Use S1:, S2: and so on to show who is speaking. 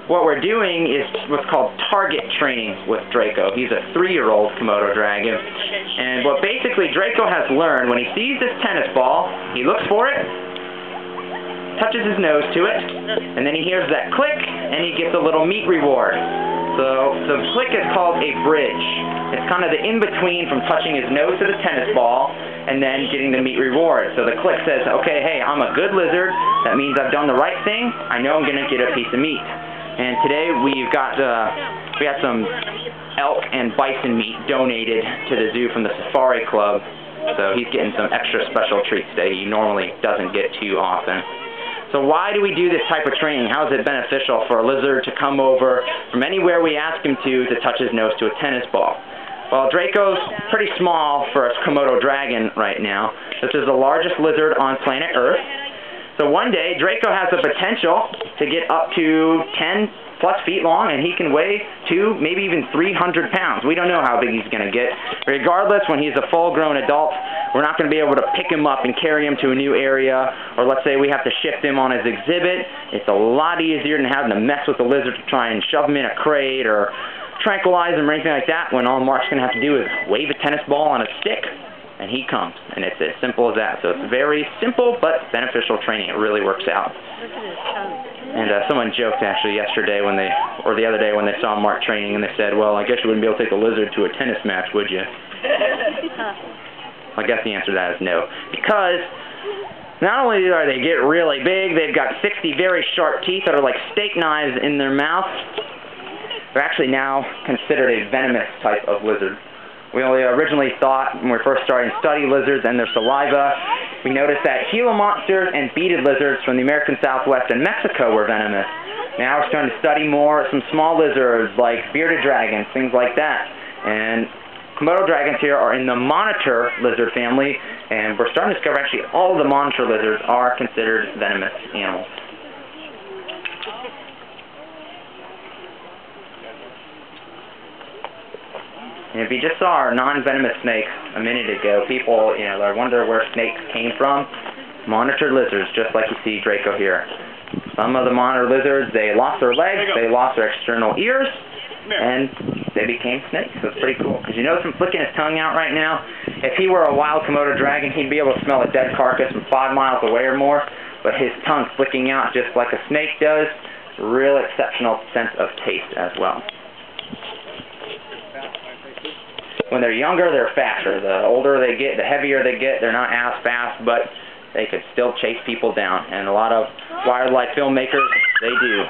S1: what we're doing is what's called target training with Draco. He's a 3-year-old Komodo dragon. And what basically Draco has learned, when he sees this tennis ball, he looks for it, touches his nose to it, and then he hears that click, and he gets a little meat reward. So the click is called a bridge. It's kind of the in-between from touching his nose to the tennis ball and then getting the meat reward. So the click says, okay, hey, I'm a good lizard. That means I've done the right thing. I know I'm going to get a piece of meat. And today we had some elk and bison meat donated to the zoo from the Safari Club. So he's getting some extra special treats that he normally doesn't get too often. So why do we do this type of training? How is it beneficial for a lizard to come over from anywhere we ask him to touch his nose to a tennis ball? Well, Draco's pretty small for a Komodo dragon right now. This is the largest lizard on planet Earth. So one day, Draco has the potential to get up to 10+ feet long, and he can weigh 2, maybe even 300 pounds. We don't know how big he's going to get. Regardless, when he's a full-grown adult, we're not going to be able to pick him up and carry him to a new area, or let's say we have to shift him on his exhibit. It's a lot easier than having to mess with the lizard to try and shove him in a crate or tranquilize him or anything like that, when all Mark's going to have to do is wave a tennis ball on a stick, and he comes. And it's as simple as that. So it's very simple but beneficial training. It really works out. And someone joked actually yesterday or the other day when they saw Mark training, and they said, well, I guess you wouldn't be able to take a lizard to a tennis match, would you? I guess the answer to that is no. Because not only are they get really big, they've got 60 very sharp teeth that are like steak knives in their mouth. They're actually now considered a venomous type of lizard. We only originally thought, when we were first starting to study lizards and their saliva, we noticed that Gila monsters and beaded lizards from the American Southwest and Mexico were venomous. Now we're starting to study more some small lizards like bearded dragons, things like that. And Komodo dragons here are in the monitor lizard family, and we're starting to discover actually all the monitor lizards are considered venomous animals. And if you just saw our non-venomous snakes a minute ago, people, they wonder where snakes came from. Monitored lizards, just like you see Draco here. Some of the monitor lizards, they lost their legs, they lost their external ears, and they became snakes. So it's pretty cool. Because you notice him flicking his tongue out right now? If he were a wild Komodo dragon, he'd be able to smell a dead carcass from 5 miles away or more. But his tongue flicking out just like a snake does, real exceptional sense of taste as well. When they're younger, they're faster. The older they get, the heavier they get. They're not as fast, but they could still chase people down. And a lot of wildlife filmmakers, they do.